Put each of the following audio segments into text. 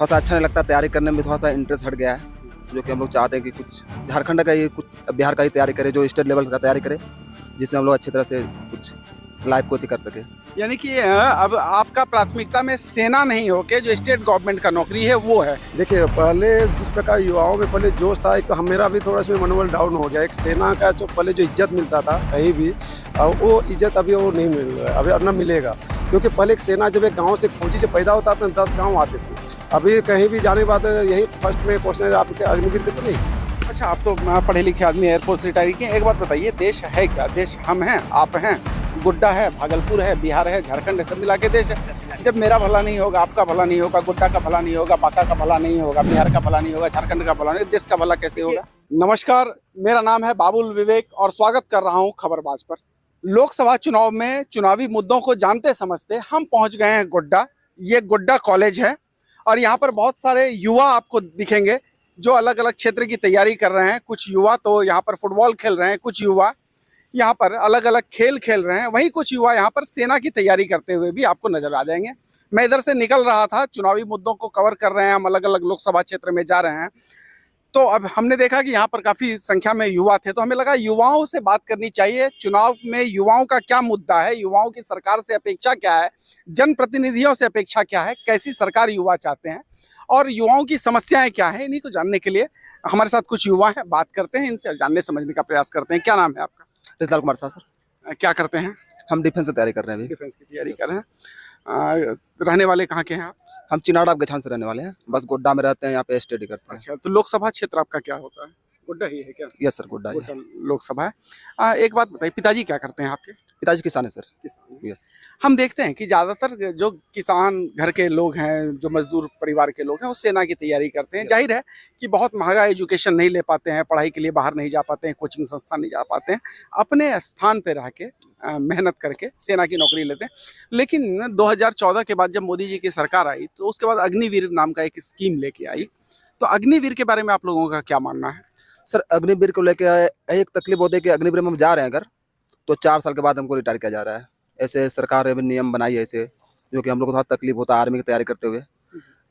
थोड़ा सा अच्छा नहीं लगता, तैयारी करने में थोड़ा सा इंटरेस्ट हट गया है। जो कि हम लोग चाहते हैं कि कुछ झारखंड का ही, कुछ बिहार का ही तैयारी करे, जो स्टेट लेवल का तैयारी करे, जिसमें हम लोग अच्छी तरह से कुछ लाइफ को कर सके। यानी कि अब आपका प्राथमिकता में सेना नहीं हो के जो स्टेट गवर्नमेंट का नौकरी है वो है। देखिए, पहले जिस प्रकार युवाओं में पहले जोश था, एक तो मेरा भी थोड़ा इसमें मनोबल डाउन हो गया। एक सेना का जो पहले जो इज्जत मिलता था कहीं भी, वो इज्जत अभी वो नहीं मिल रहा है, अभी और न मिलेगा। क्योंकि पहले एक सेना जब एक गाँव से फौजी से पैदा होता था 10 गाँव आते थे। अभी कहीं भी जाने के बाद यही फर्स्ट में क्वेश्चन आपके अग्निवीर के तो नहीं। अच्छा, आप तो पढ़े लिखे आदमी, एयरफोर्स रिटायरी किए। एक बात बताइए, देश है क्या? देश हम हैं, आप हैं, गुड्डा है, भागलपुर है, बिहार है, झारखंड है, सब मिला के देश है। जब मेरा भला नहीं होगा, आपका भला नहीं होगा, गुड्डा का भला नहीं होगा, बांका का भला नहीं होगा, बिहार का भला नहीं होगा, झारखंड का भला नहीं, देश का भला कैसे होगा? नमस्कार, मेरा नाम है बाबुल विवेक और स्वागत कर रहा हूँ खबरबाज पर। लोकसभा चुनाव में चुनावी मुद्दों को जानते समझते हम पहुँच गए हैं गोड्डा। ये गोड्डा कॉलेज है और यहाँ पर बहुत सारे युवा आपको दिखेंगे जो अलग अलग क्षेत्र की तैयारी कर रहे हैं। कुछ युवा तो यहाँ पर फुटबॉल खेल रहे हैं, कुछ युवा यहाँ पर अलग अलग खेल खेल रहे हैं, वहीं कुछ युवा यहाँ पर सेना की तैयारी करते हुए भी आपको नजर आ जाएंगे। मैं इधर से निकल रहा था, चुनावी मुद्दों को कवर कर रहे हैं हम, अलग अलग लोकसभा क्षेत्र में जा रहे हैं। तो अब हमने देखा कि यहाँ पर काफ़ी संख्या में युवा थे, तो हमें लगा युवाओं से बात करनी चाहिए। चुनाव में युवाओं का क्या मुद्दा है, युवाओं की सरकार से अपेक्षा क्या है, जनप्रतिनिधियों से अपेक्षा क्या है, कैसी सरकार युवा चाहते हैं और युवाओं की समस्याएं क्या हैं, इन्हीं को जानने के लिए हमारे साथ कुछ युवा हैं। बात करते हैं इनसे, जानने समझने का प्रयास करते हैं। क्या नाम है आपका? रितलाल कुमार शाह सर। क्या करते हैं? हम डिफेंस की तैयारी कर रहे हैं अभी। डिफेंस की तैयारी कर रहे हैं। रहने वाले कहाँ के हैं आप? हम चिनाड़ा गछान से रहने वाले हैं, बस गोड्डा में रहते हैं, यहाँ पे स्टडी करते हैं। अच्छा, तो लोकसभा क्षेत्र आपका क्या होता है? गोड्डा ही है क्या? यस सर, गोड्डा ही है। गोड्डा लोकसभा है। एक बात बताइए, पिताजी क्या करते हैं आपके? पिताजी किसान है सर। किसान। यस। हम देखते हैं कि ज़्यादातर जो किसान घर के लोग हैं, जो मजदूर परिवार के लोग हैं, वो सेना की तैयारी करते हैं। जाहिर है कि बहुत महंगा एजुकेशन नहीं ले पाते हैं, पढ़ाई के लिए बाहर नहीं जा पाते हैं, कोचिंग संस्थान नहीं जा पाते हैं, अपने स्थान पे रह के मेहनत करके सेना की नौकरी लेते हैं। लेकिन 2014 के बाद जब मोदी जी की सरकार आई, तो उसके बाद अग्निवीर नाम का एक स्कीम लेके आई। तो अग्निवीर के बारे में आप लोगों का क्या मानना है? सर, अग्निवीर को लेके एक तकलीफ होती है कि अग्निवीर में हम जा रहे हैं अगर, तो 4 साल के बाद हमको रिटायर किया जा रहा है। ऐसे सरकार ने भी नियम बनाई है ऐसे, जो कि हम लोग को थोड़ा तकलीफ होता है आर्मी की तैयारी करते हुए।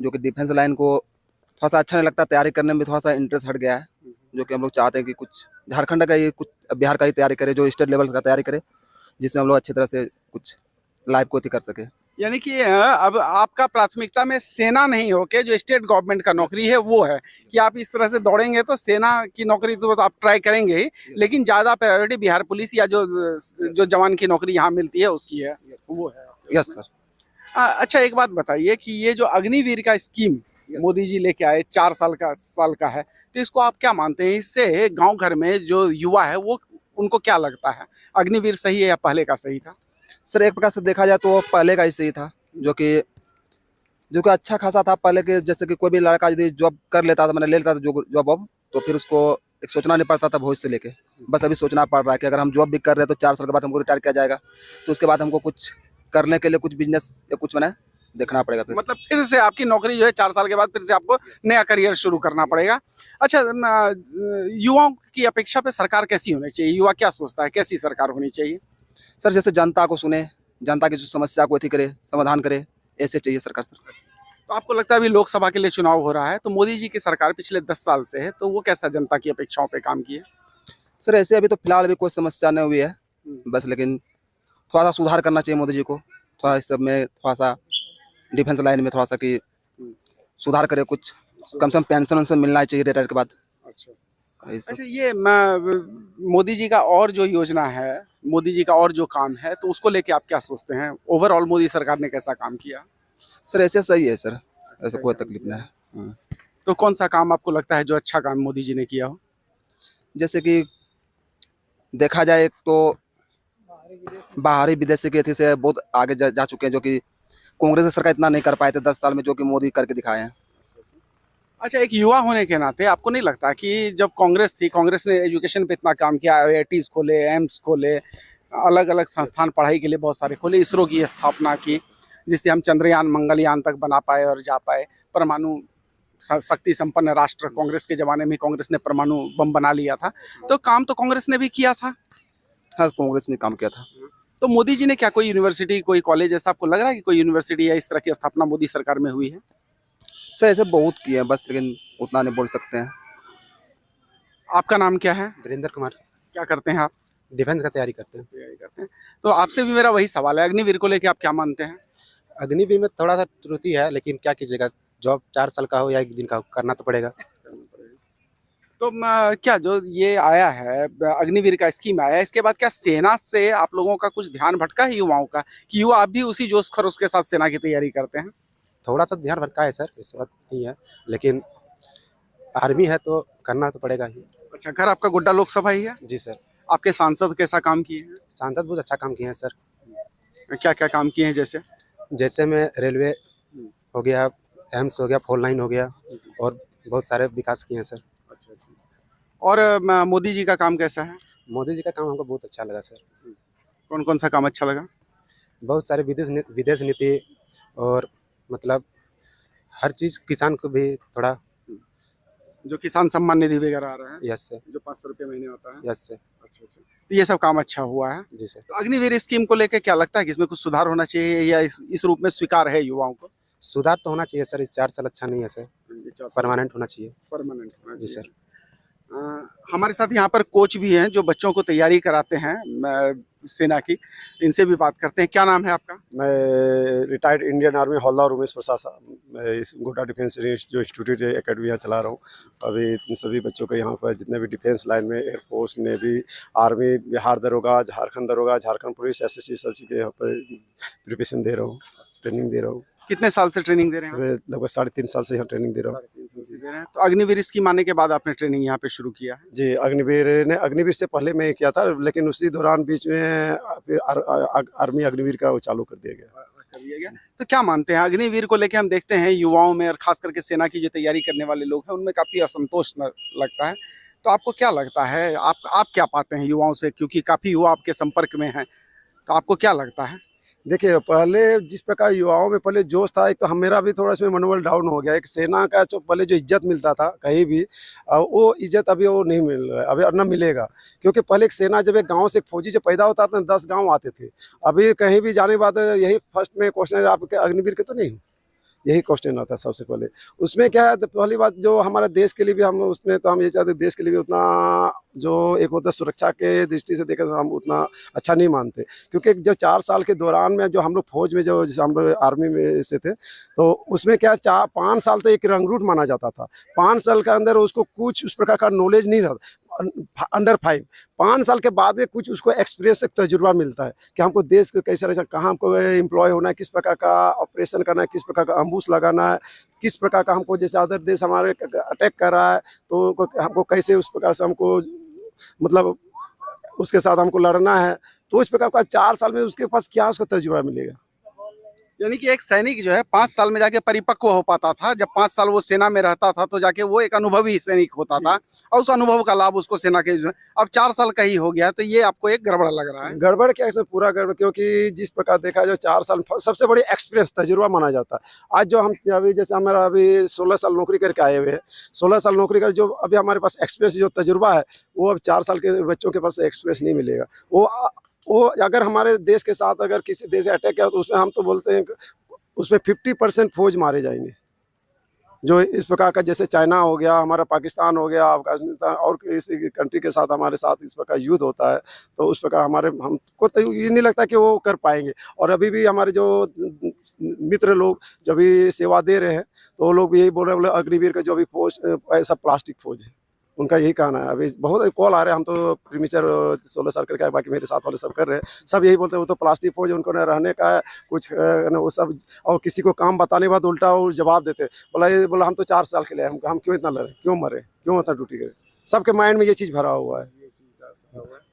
जो कि डिफेंस लाइन को थोड़ा सा अच्छा नहीं लगता, तैयारी करने में थोड़ा सा इंटरेस्ट हट गया है। जो कि हम लोग चाहते हैं कि कुछ झारखंड का ही, कुछ बिहार का ही तैयारी करे, जो स्टेट लेवल का तैयारी करे, जिसमें हम लोग अच्छी तरह से कुछ लाइफ को कर सके। यानी कि अब आपका प्राथमिकता में सेना नहीं हो के जो स्टेट गवर्नमेंट का नौकरी है वो है कि आप इस तरह से दौड़ेंगे तो सेना की नौकरी तो आप ट्राई करेंगे ही, लेकिन ज़्यादा प्रायोरिटी बिहार पुलिस या जो जवान की नौकरी यहाँ मिलती है उसकी है, वो है। Yes sir. अच्छा, एक बात बताइए कि ये जो अग्निवीर का स्कीम मोदी जी लेके आए, 4 साल का है, तो इसको आप क्या मानते हैं? इससे गाँव घर में जो युवा है वो उनको क्या लगता है, अग्निवीर सही है या पहले का सही था? सर, एक प्रकार से देखा जाए तो पहले का ही सही था, जो कि अच्छा खासा था पहले के। जैसे कि कोई भी लड़का यदि जॉब कर लेता था, मैंने ले लेता था जो जॉब, अब तो फिर उसको एक सोचना नहीं पड़ता था भविष्य से लेके। बस अभी सोचना पड़ रहा है कि अगर हम जॉब भी कर रहे हैं तो 4 साल के बाद हमको रिटायर किया जाएगा, तो उसके बाद हमको कुछ करने के लिए कुछ बिजनेस या कुछ मैंने देखना पड़ेगा। फिर मतलब फिर से आपकी नौकरी जो है 4 साल के बाद फिर से आपको नया करियर शुरू करना पड़ेगा। अच्छा, युवाओं की अपेक्षा पे सरकार कैसी होनी चाहिए? युवा क्या सोचता है, कैसी सरकार होनी चाहिए? सर, जैसे जनता को सुने, जनता की जो समस्या को करे, समाधान करे, ऐसे चाहिए सरकार। सर, तो आपको लगता है अभी लोकसभा के लिए चुनाव हो रहा है, तो मोदी जी की सरकार पिछले 10 साल से है, तो वो कैसा जनता की अपेक्षाओं पे काम किए? सर ऐसे अभी तो फिलहाल अभी कोई समस्या नहीं हुई है बस, लेकिन थोड़ा सा सुधार करना चाहिए मोदी जी को। थोड़ा इस सब में थोड़ा सा डिफेंस लाइन में थोड़ा सा कि सुधार करे, कुछ कम से कम पेंशन वेंशन मिलना चाहिए रिटायर के बाद। अच्छा, ये मोदी जी का और जो योजना है, मोदी जी का और जो काम है, तो उसको लेके आप क्या सोचते हैं? ओवरऑल मोदी सरकार ने कैसा काम किया? सर ऐसे सही है सर, ऐसा कोई तकलीफ नहीं है। तो कौन सा काम आपको लगता है जो अच्छा काम मोदी जी ने किया हो? जैसे कि देखा जाए तो बाहरी विदेशी के से बहुत आगे जा चुके हैं, जो कि कांग्रेस की सरकार इतना नहीं कर पाए थे 10 साल में, जो कि मोदी करके दिखाए हैं। अच्छा, एक युवा होने के नाते आपको नहीं लगता कि जब कांग्रेस थी, कांग्रेस ने एजुकेशन पे इतना काम किया, IITs खोले, एम्स खोले, अलग अलग संस्थान पढ़ाई के लिए बहुत सारे खोले, इसरो की स्थापना की, जिससे हम चंद्रयान मंगलयान तक बना पाए और जा पाए, परमाणु शक्ति संपन्न राष्ट्र, कांग्रेस के ज़माने में कांग्रेस ने परमाणु बम बना लिया था, तो काम तो कांग्रेस ने भी किया था। हाँ, कांग्रेस ने काम किया था। तो मोदी जी ने क्या कोई यूनिवर्सिटी, कोई कॉलेज ऐसा आपको लग रहा है कि कोई यूनिवर्सिटी या इस तरह की स्थापना मोदी सरकार में हुई है? सर ऐसे बहुत किए हैं बस, लेकिन उतना नहीं बोल सकते हैं। आपका नाम क्या है? वीरेंद्र कुमार, क्या करते हैं आप? डिफेंस का तैयारी करते हैं। तैयारी करते हैं। तो आपसे भी मेरा वही सवाल है, अग्निवीर को लेके आप क्या मानते हैं? अग्निवीर में थोड़ा सा त्रुटि है, लेकिन क्या कीजिएगा, जॉब 4 साल का हो या 1 दिन का हो, करना तो पड़ेगा। तो क्या जो ये आया है अग्निवीर का स्कीम आया है, इसके बाद क्या सेना से आप लोगों का कुछ ध्यान भटका है युवाओं का, कि युवा आप भी उसी जोश खरोश के साथ सेना की तैयारी करते हैं? थोड़ा सा ध्यान भटका है सर, इस बात नहीं है, लेकिन आर्मी है तो करना तो पड़ेगा ही। अच्छा, घर आपका गोड्डा लोकसभा ही है? जी सर। आपके सांसद कैसा काम किए हैं? सांसद बहुत अच्छा काम किए हैं सर। क्या क्या काम किए हैं जैसे? जैसे में रेलवे हो गया, एम्स हो गया, 4 लाइन हो गया, और बहुत सारे विकास किए हैं सर। अच्छा अच्छा। और मोदी जी का काम कैसा है? मोदी जी का काम हमको बहुत अच्छा लगा सर। कौन कौन सा काम अच्छा लगा? बहुत सारे विदेश नीति, और मतलब हर चीज़ किसान को भी थोड़ा। जो किसान सम्मान निधि वगैरह आ रहा है, यस सर। जो 500 रुपये महीने आता है। Yes sir. अच्छा अच्छा, तो ये सब काम अच्छा हुआ है। जी सर। तो अग्निवीर स्कीम को लेकर क्या लगता है कि इसमें कुछ सुधार होना चाहिए, या इस रूप में स्वीकार है युवाओं को? सुधार तो होना चाहिए सर, 4 साल अच्छा नहीं है सर, परमानेंट होना चाहिए। परमानेंट होना जी चाहिए। सर। हमारे साथ यहाँ पर कोच भी हैं जो बच्चों को तैयारी कराते हैं सेना की, इनसे भी बात करते हैं। क्या नाम है आपका? मैं रिटायर्ड इंडियन आर्मी हवलदार उमेश प्रसाद साहब, मैं इस गोड्डा डिफेंस जो इंस्टीट्यूट है, एकेडमी यहाँ चला रहा हूँ। अभी इन सभी बच्चों को यहाँ पर जितने भी डिफेंस लाइन में एयरफोर्स, नेवी, आर्मी, बिहार दरोगा, झारखंड दरोगा, झारखंड पुलिस, एसएससी, सब चीज़ के यहाँ पर प्रिपरेशन दे रहा हूँ, ट्रेनिंग दे रहा हूँ। कितने साल से ट्रेनिंग दे रहे हैं? मैं लगभग 3.5 साल से यहाँ ट्रेनिंग दे रहा हूँ। 3.5 साल से दे रहे हैं। तो अग्निवीर स्कीम आने के बाद आपने ट्रेनिंग यहाँ पे शुरू किया है? जी, अग्निवीर से पहले मैं किया था, लेकिन उसी दौरान बीच में फिर आर्मी अग्निवीर का वो चालू कर दिया गया। कर दिया गया। तो क्या मानते हैं अग्निवीर को लेके? हम देखते हैं युवाओं में, और खास करके सेना की जो तैयारी करने वाले लोग हैं उनमें काफी असंतोष लगता है। तो आपको क्या लगता है, आप क्या पाते हैं युवाओं से, क्योंकि काफी युवा आपके संपर्क में हैं, तो आपको क्या लगता है? देखिए, पहले जिस प्रकार युवाओं में पहले जोश था, एक तो मेरा भी थोड़ा इसमें मनोबल डाउन हो गया। एक सेना का जो पहले जो इज्जत मिलता था कहीं भी, वो इज्जत अभी वो नहीं मिल रहा है, अभी और न मिलेगा। क्योंकि पहले एक सेना, जब एक गांव से एक फौजी जब पैदा होता था 10 गांव आते थे। अभी कहीं भी जाने के बाद यही फर्स्ट में क्वेश्चन है, आपके अग्निवीर के तो नहीं? यही क्वेश्चन आता है सबसे पहले। उसमें क्या है, तो पहली बात जो हमारे देश के लिए भी हम उसमें तो हम ये चाहते हैं, देश के लिए भी उतना जो एक होता है सुरक्षा के दृष्टि से देखें तो हम उतना अच्छा नहीं मानते। क्योंकि जो 4 साल के दौरान में जो हम लोग फौज में, जो जैसे हम लोग आर्मी में से थे, तो उसमें क्या 5 साल तो एक रंगरूट माना जाता था। 5 साल के अंदर उसको कुछ उस प्रकार का नॉलेज नहीं था, अंडर 5 साल के बाद कुछ उसको एक्सपीरियंस, एक तजुर्बा मिलता है कि हमको देश को कैसे रहना, कहाँ हमको एम्प्लॉय होना है, किस प्रकार का ऑपरेशन करना है, किस प्रकार का अम्बुश लगाना है, किस प्रकार का हमको, जैसे अदर देश हमारे अटैक कर रहा है तो हमको कैसे उस प्रकार से हमको मतलब उसके साथ हमको लड़ना है। तो इस प्रकार का 4 साल में उसके पास क्या उसका तजुर्बा मिलेगा। यानी कि एक सैनिक जो है 5 साल में जाके परिपक्व हो पाता था। जब 5 साल वो सेना में रहता था तो जाके वो एक अनुभवी सैनिक होता था, और उस अनुभव का लाभ उसको सेना के अब 4 साल का ही हो गया, तो ये आपको एक गड़बड़ लग रहा है? गड़बड़ क्या है, पूरा गड़बड़, क्योंकि जिस प्रकार देखा जाए 4 साल सबसे बड़ी एक्सपीरियंस तजुर्बा माना जाता है। आज जो हम अभी, जैसे हमारा अभी 16 साल नौकरी करके आए हुए हैं, 16 साल नौकरी कर जो अभी हमारे पास एक्सपीरियंस जो तजुर्बा है, वो अब 4 साल के बच्चों के पास एक्सपीरियंस नहीं मिलेगा। वो अगर हमारे देश के साथ अगर किसी देश से अटैक किया तो उसमें हम तो बोलते हैं उसमें 50% फौज मारे जाएंगे। जो इस प्रकार का, जैसे चाइना हो गया, हमारा पाकिस्तान हो गया, अफगानिस्तान और किसी कंट्री के साथ हमारे साथ इस प्रकार युद्ध होता है, तो उस प्रकार हमको तो ये नहीं लगता कि वो कर पाएंगे। और अभी भी हमारे जो मित्र लोग जो भी सेवा दे रहे हैं, तो वो लोग भी यही बोल रहे हैं, बोले अग्निवीर का जो भी फौज ऐसा प्लास्टिक फौज है, उनका यही कहना है। अभी बहुत कॉल आ रहे हैं, हम तो प्रीमिचर 16 साल करके आए, बाकी मेरे साथ वाले सब कर रहे हैं, सब यही बोलते हैं वो तो प्लास्टिक फौज है, उनको न रहने का है कुछ न वो सब। और किसी को काम बताने के बाद उल्टा वो जवाब देते, बोला हम तो 4 साल के लिए, हम क्यों इतना लड़े, क्यों मरे, क्यों इतना ड्यूटी करें। सबके माइंड में ये चीज़ भरा हुआ है।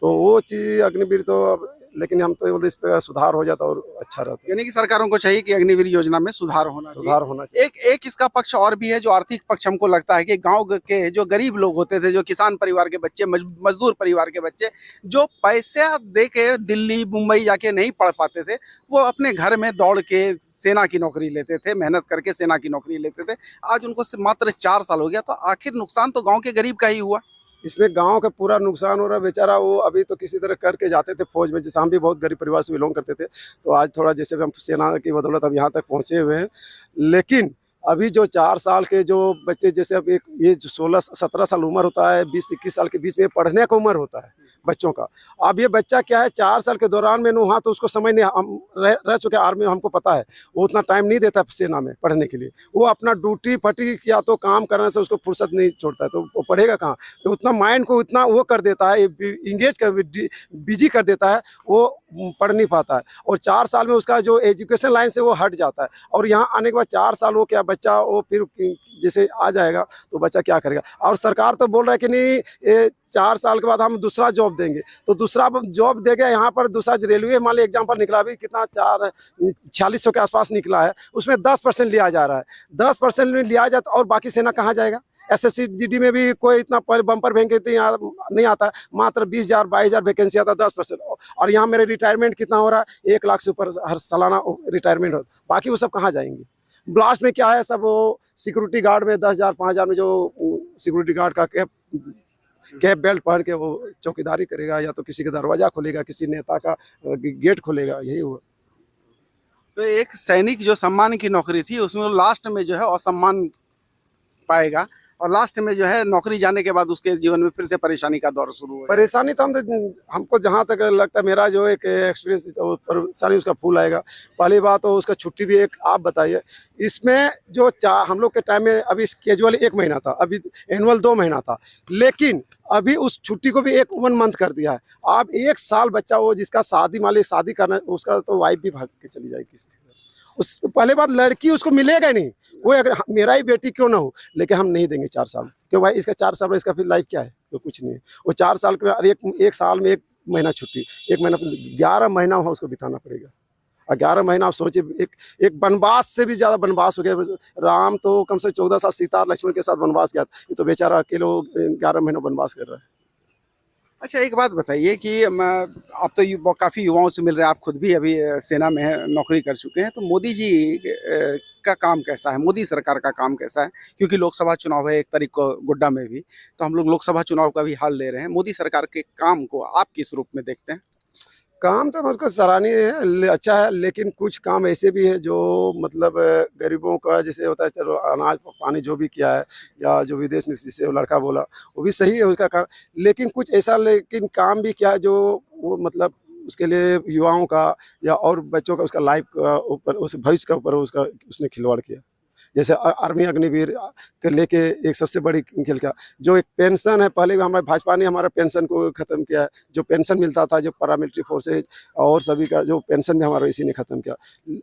तो वो चीज़ अग्निवीर तो अब, लेकिन हम तो बोलते इस पर सुधार हो जाता और अच्छा रहता। यानी कि सरकारों को चाहिए कि अग्निवीर योजना में सुधार होना चाहिए। एक इसका पक्ष और भी है, जो आर्थिक पक्ष हमको लगता है कि गांव के जो गरीब लोग होते थे, जो किसान परिवार के बच्चे, मजदूर परिवार के बच्चे, जो पैसे दे के दिल्ली मुंबई जाके नहीं पढ़ पाते थे, वो अपने घर में दौड़ के सेना की नौकरी लेते थे, मेहनत करके सेना की नौकरी लेते थे। आज उनको मात्र 4 साल हो गया, तो आखिर नुकसान तो गाँव के गरीब का ही हुआ। इसमें गांव का पूरा नुकसान हो रहा है। बेचारा वो अभी तो किसी तरह करके जाते थे फौज में, जैसे हम भी बहुत गरीब परिवार से बिलोंग करते थे, तो आज थोड़ा जैसे हम सेना की बदौलत अब यहाँ तक पहुँचे हुए हैं। लेकिन अभी जो 4 साल के जो बच्चे, जैसे अब एक ये जो 16-17 साल उम्र होता है, 20-21 साल के बीच में पढ़ने का उम्र होता है बच्चों का। अब ये बच्चा क्या है, 4 साल के दौरान में वहाँ तो उसको समय नहीं, हम रह चुके आर्मी में, हमको पता है वो उतना टाइम नहीं देता सेना में पढ़ने के लिए। वो अपना ड्यूटी फटी या तो काम करने से उसको फुर्सत नहीं छोड़ता है, तो वो पढ़ेगा कहाँ। तो उतना माइंड को इतना वो कर देता है, इंगेज कर, बिजी कर देता है, वो पढ़ नहीं पाता है। और 4 साल में उसका जो एजुकेशन लाइन से वो हट जाता है। और यहाँ आने के बाद 4 साल वो क्या बच्चा, वो फिर जैसे आ जाएगा तो बच्चा क्या करेगा। और सरकार तो बोल रहा है कि नहीं, ये 4 साल के बाद हम दूसरा जॉब देंगे, तो दूसरा जॉब देगा। यहाँ पर दूसरा रेलवे मान ली एग्जाम्पल निकला, अभी कितना 4600 के आसपास निकला है, उसमें 10% लिया जा रहा है। 10% में लिया जाता, और बाकी सेना कहाँ जाएगा। SSC-GD में भी कोई इतना बम्पर वैकेंसी नहीं आता, मात्र 20,000 22,000 वैकेंसी आता, 10%। और यहाँ मेरे रिटायरमेंट कितना हो रहा है, 1 लाख से ऊपर हर सालाना रिटायरमेंट हो। बाकी वो सब कहाँ जाएंगे। ब्लास्ट में क्या है, सब वो सिक्योरिटी गार्ड में 10,000 5,000 में जो सिक्योरिटी गार्ड का कैप बेल्ट पहन के वो चौकीदारी करेगा, या तो किसी का दरवाजा खोलेगा, किसी नेता का गेट खोलेगा, यही हुआ। तो एक सैनिक जो सम्मान की नौकरी थी, उसमें वो लास्ट में जो है असम्मान पाएगा, और लास्ट में जो है नौकरी जाने के बाद उसके जीवन में फिर से परेशानी का दौर शुरू हो। परेशानी तो हमको जहाँ तक लगता है, मेरा जो एक एक्सपीरियंस, परेशानी उसका फूल आएगा। पहली बात तो उसका छुट्टी भी एक आप बताइए, इसमें जो हम लोग के टाइम में अभी कैजुअल 1 महीना था, अभी एनुअल 2 महीना था, लेकिन अभी उस छुट्टी को भी 1 मंथ कर दिया है। आप 1 साल बच्चा, वो जिसका शादी मान ली शादी करना, उसका तो वाइफ भी भाग के चली जाएगी किसी से। उस पहले बात, लड़की उसको मिलेगा नहीं कोई, अगर मेरा ही बेटी क्यों ना हो, लेकिन हम नहीं देंगे 4 साल। क्यों भाई, इसका 4 साल, इसका फिर लाइफ क्या है, तो कुछ नहीं है। वो 4 साल के, एक साल में 1 महीना छुट्टी, 1 महीना 11 महीना हो उसको बिताना पड़ेगा। और 11 महीना आप सोचिए, एक वनवास से भी ज़्यादा वनवास हो गया। राम तो कम से 14 साल सीता और लक्ष्मण के साथ वनवास गया, ये तो बेचारा अकेले 11 महीना वनवास कर रहा है। अच्छा, एक बात बताइए कि आप तो काफ़ी युवाओं से मिल रहे हैं, आप खुद भी अभी सेना में नौकरी कर चुके हैं, तो मोदी जी का काम कैसा है, मोदी सरकार का काम कैसा है? क्योंकि लोकसभा चुनाव है 1 तारीख को गोड्डा में भी, तो हम लोग लोकसभा चुनाव का भी हाल ले रहे हैं। मोदी सरकार के काम को आप किस रूप में देखते हैं? काम तो मुझको सराहनीय है, अच्छा है, लेकिन कुछ काम ऐसे भी है जो मतलब गरीबों का, जैसे होता है चलो अनाज पानी जो भी किया है, या जो विदेश नीति से वो लड़का बोला, वो भी सही है उसका काम। लेकिन कुछ ऐसा, लेकिन काम भी क्या है जो वो मतलब उसके लिए युवाओं का या और बच्चों का, उसका लाइफ का ऊपर, उस भविष्य के ऊपर उसका उसने खिलवाड़ किया। जैसे आर्मी अग्निवीर के लेके एक सबसे बड़ी खेल का जो एक पेंशन है, पहले हमारे भाजपा ने हमारा पेंशन को ख़त्म किया है। जो पेंशन मिलता था, जो पैरामिलिट्री फोर्सेज और सभी का जो पेंशन भी हमारा इसी ने ख़त्म किया।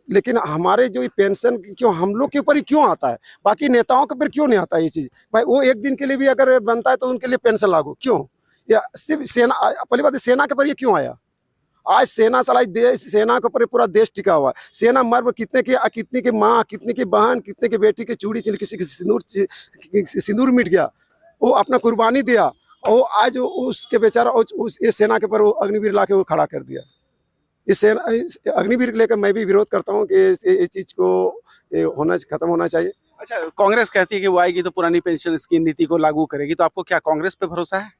लेकिन हमारे जो ये पेंशन क्यों हम लोग के ऊपर ही क्यों आता है, बाकी नेताओं के ऊपर क्यों नहीं आता ये चीज़। भाई वो 1 दिन के लिए भी अगर बनता है तो उनके लिए पेंशन लागू क्यों, या सिर्फ सेना, पहली बात सेना के ऊपर ये क्यों आया। आज सेना सलाई देश, सेना के ऊपर पूरा देश टिका हुआ है। सेना मर्द कितने की माँ, कितने की बहन, कितने की बेटी की चूड़ी चिल, किसी की सिंदूर मिट गया, वो अपना कुर्बानी दिया, और आज उसके बेचारा उस ये सेना के ऊपर वो अग्निवीर ला के वो खड़ा कर दिया। इस अग्निवीर को लेकर मैं भी विरोध करता हूँ कि इस चीज़ को खत्म होना चाहिए। अच्छा, कांग्रेस कहती है कि वो आएगी तो पुरानी पेंशन स्कीम नीति को लागू करेगी, तो आपको क्या कांग्रेस पे भरोसा है?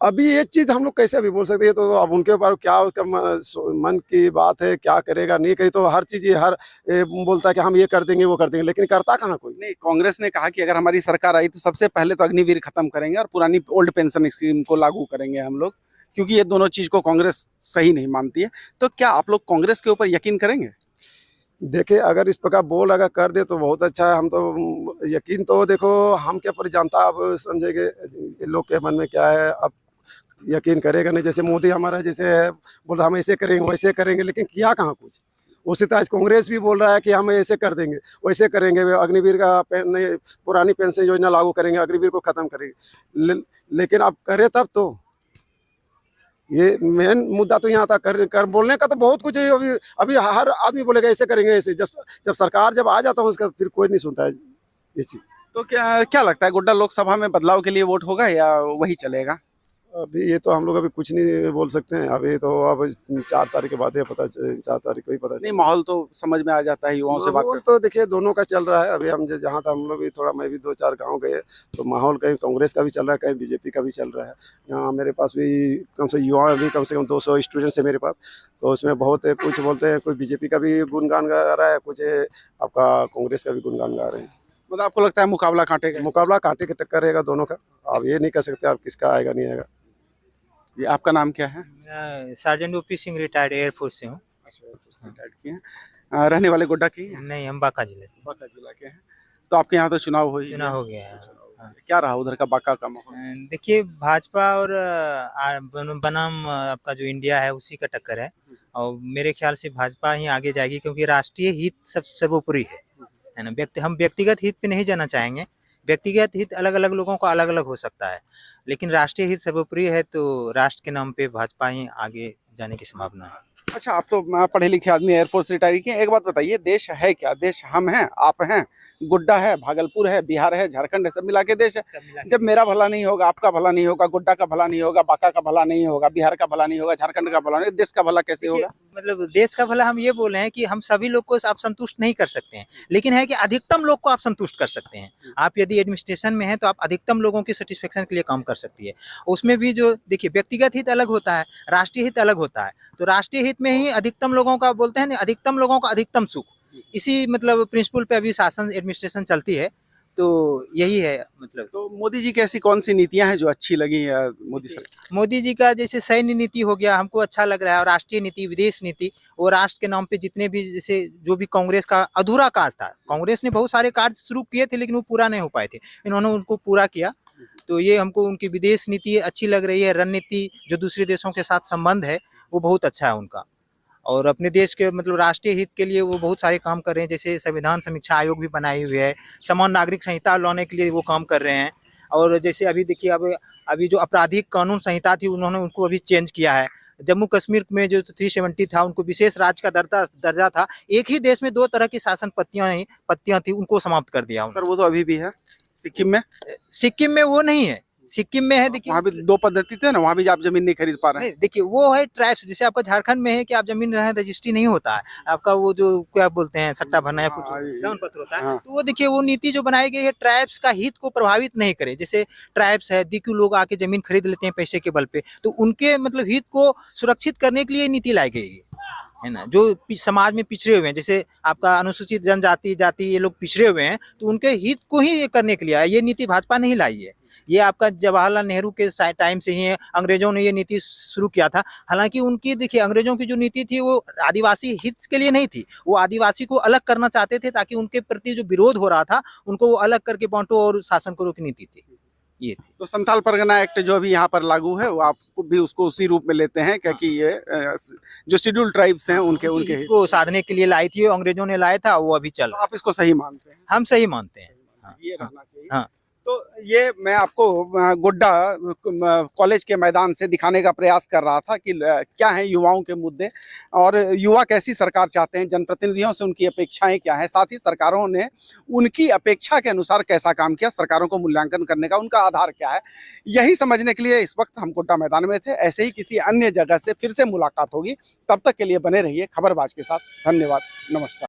अभी ये चीज़ हम लोग कैसे अभी बोल सकते हैं, तो अब उनके ऊपर क्या उसका मन की बात है, क्या करेगा नहीं करेगा। तो हर चीज़ बोलता है कि हम ये कर देंगे वो कर देंगे, लेकिन करता कहाँ कोई। नहीं, कांग्रेस ने कहा कि अगर हमारी सरकार आई तो सबसे पहले तो अग्निवीर खत्म करेंगे और पुरानी ओल्ड पेंशन स्कीम को लागू करेंगे हम लोग, क्योंकि ये दोनों चीज़ को कांग्रेस सही नहीं मानती है। तो क्या आप लोग कांग्रेस के ऊपर यकीन करेंगे? देखिए, अगर इस प्रकार बोल अगर कर दे तो बहुत अच्छा है। हम तो यकीन तो देखो हम क्या पर जानता, अब समझेंगे लोग के मन में क्या है, अब यकीन करेगा नहीं। जैसे मोदी हमारा जैसे बोल रहा हम ऐसे करेंगे वैसे करेंगे, लेकिन किया कहाँ कुछ। उसी तरह आज कांग्रेस भी बोल रहा है कि हम ऐसे कर देंगे वैसे करेंगे, अग्निवीर का पुरानी पेंशन योजना लागू करेंगे, अग्निवीर को ख़त्म करेंगे। लेकिन अब करे तब तो, ये मेन मुद्दा तो यहाँ था। कर बोलने का तो बहुत कुछ है। अभी हर आदमी बोलेगा ऐसे करेंगे ऐसे, जब सरकार जब आ जाता है उसका फिर कोई नहीं सुनता है ये चीज़। तो क्या लगता है, गोड्डा लोकसभा में बदलाव के लिए वोट होगा या वही चलेगा? अभी ये तो हम लोग अभी कुछ नहीं बोल सकते हैं। अभी तो अब 4 तारीख के बाद ही पता 4 तारीख को ही पता नहीं, माहौल तो समझ में आ जाता है युवाओं से बात माहौल करते तो देखिए दोनों का चल रहा है। अभी हम जहाँ था हम लोग भी थोड़ा, मैं भी 2-4 गांव गए तो माहौल कहीं कांग्रेस का भी चल रहा है, कहीं बीजेपी का भी चल रहा है। यहाँ मेरे पास भी कम से युवा भी कम से कम 200 स्टूडेंट्स है मेरे पास। तो उसमें बहुत कुछ बोलते हैं, कोई बीजेपी का भी गुणगान गा रहा है, कुछ आपका कांग्रेस का भी गुणगान गा रहे हैं। मतलब आपको लगता है मुकाबला कांटे का? मुकाबला कांटे की टक्कर रहेगा दोनों का। आप ये नहीं कह सकते आप किसका आएगा नहीं आएगा। जी, आपका नाम क्या है? मैं sergeant OP Singh retired air force से हूँ। रिटायर्ड किए हैं। रहने वाले गोड्डा की हैं? नहीं, हम बांका जिले के। बांका जिला के हैं। तो आपके यहाँ तो चुनाव हो ही चुनाव गया। हो गया है। हाँ। क्या रहा उधर का बांका का माहौल? देखिए, भाजपा और बनाम आपका जो इंडिया है उसी का टक्कर है, और मेरे ख्याल से भाजपा ही आगे जाएगी, क्योंकि राष्ट्रीय हित सब सर्वोपरि है ना। हम व्यक्तिगत हित पे नहीं जाना चाहेंगे। व्यक्तिगत हित अलग अलग लोगों का अलग अलग हो सकता है, लेकिन राष्ट्रीय हित सर्वोपरि है, तो राष्ट्र के नाम पे भाजपा ही आगे जाने की संभावना है। अच्छा, आप तो पढ़े लिखे आदमी, एयरफोर्स रिटायरी किए। एक बात बताइए, देश है क्या? देश हम हैं, आप हैं, गोड्डा है, भागलपुर है, बिहार है, झारखंड है, सब मिला के देश है। जब मेरा भला नहीं होगा, आपका भला नहीं होगा, गोड्डा का भला नहीं होगा, बांका का भला नहीं होगा, बिहार का भला नहीं होगा, झारखंड का भला नहीं, देश का भला कैसे होगा? मतलब देश का भला हम ये बोल रहे हैं कि हम सभी लोग को आप संतुष्ट नहीं कर सकते हैं, लेकिन है कि अधिकतम लोग को आप संतुष्ट कर सकते हैं। आप यदि एडमिनिस्ट्रेशन में हैं तो आप अधिकतम लोगों की सेटिस्फेक्शन के लिए काम कर सकती है। उसमें भी जो देखिए, व्यक्तिगत हित अलग होता है, राष्ट्रीय हित अलग होता है। तो राष्ट्रीय हित में ही अधिकतम लोगों का बोलते हैं ना, अधिकतम लोगों का अधिकतम सुख, इसी मतलब प्रिंसिपल पे अभी शासन एडमिनिस्ट्रेशन चलती है। तो यही है मतलब। तो मोदी जी की ऐसी कौन सी नीतियां हैं जो अच्छी लगी मोदी सरकार? मोदी जी का जैसे सैन्य नीति हो गया, हमको अच्छा लग रहा है, और राष्ट्रीय नीति, विदेश नीति, वो राष्ट्र के नाम पे जितने भी, जैसे जो भी कांग्रेस का अधूरा कार्य था, कांग्रेस ने बहुत सारे कार्य शुरू किए थे लेकिन वो पूरा नहीं हो पाए थे, इन्होंने उनको पूरा किया। तो ये हमको उनकी विदेश नीति अच्छी लग रही है। रणनीति, जो दूसरे देशों के साथ संबंध है, वो बहुत अच्छा है उनका, और अपने देश के मतलब राष्ट्रीय हित के लिए वो बहुत सारे काम कर रहे हैं। जैसे संविधान समीक्षा आयोग भी बनाए हुए है, समान नागरिक संहिता लाने के लिए वो काम कर रहे हैं। और जैसे अभी देखिए, अभी जो आपराधिक कानून संहिता थी, उन्होंने उनको अभी चेंज किया है। जम्मू कश्मीर में जो 370 था, उनको विशेष राज्य का दर्जा था। एक ही देश में 2 तरह की शासन पत्तियां थी, उनको समाप्त कर दिया। सर, वो तो अभी भी है सिक्किम में। सिक्किम में वो नहीं है, सिक्किम में है। देखिए, वहाँ भी 2 पद्धति थे ना, वहाँ भी आप जमीन नहीं खरीद पा रहे हैं। नहीं, देखिए वो है ट्राइब्स। जैसे आपका झारखंड में है कि आप जमीन रजिस्ट्री नहीं होता है आपका, वो जो क्या बोलते हैं, सट्टा भरना या कुछ दान पत्र होता है। हाँ। तो वो देखिए, वो नीति जो बनाई गई है, ट्राइब्स का हित को प्रभावित नहीं करे। जैसे ट्राइब्स है, दिक्कू लोग आके जमीन खरीद लेते हैं पैसे के बल पे, तो उनके मतलब हित को सुरक्षित करने के लिए नीति लाई गई है ना। जो समाज में पिछड़े हुए हैं, जैसे आपका अनुसूचित जनजाति जाति, ये लोग पिछड़े हुए हैं, तो उनके हित को ही ये करने के लिए ये नीति भाजपा नहीं लाई है। ये आपका जवाहरलाल नेहरू के टाइम से ही अंग्रेजों ने ये नीति शुरू किया था। हालांकि उनकी देखिए, अंग्रेजों की जो नीति थी वो आदिवासी हित के लिए नहीं थी, वो आदिवासी को अलग करना चाहते थे, ताकि उनके प्रति जो विरोध हो रहा था उनको वो अलग करके बांटो और शासन करो की नीति थी ये थी। तो संथाल परगना एक्ट जो अभी यहाँ पर लागू है, वो आप भी उसको उसी रूप में लेते हैं, क्योंकि ये जो शेड्यूल ट्राइब्स हैं उनके हित को साधने के लिए लाई थी, अंग्रेजों ने लाया था, वो अभी चल तो आप इसको सही मानते हैं? हम सही मानते हैं। हाँ, ये रहना चाहिए। हाँ। तो ये मैं आपको गोड्डा कॉलेज के मैदान से दिखाने का प्रयास कर रहा था कि क्या हैं युवाओं के मुद्दे, और युवा कैसी सरकार चाहते हैं, जनप्रतिनिधियों से उनकी अपेक्षाएं क्या हैं, साथ ही सरकारों ने उनकी अपेक्षा के अनुसार कैसा काम किया, सरकारों को मूल्यांकन करने का उनका आधार क्या है, यही समझने के लिए इस वक्त हम गोड्डा मैदान में थे। ऐसे ही किसी अन्य जगह से फिर से मुलाकात होगी, तब तक के लिए बने रहिए खबरबाज के साथ। धन्यवाद, नमस्कार।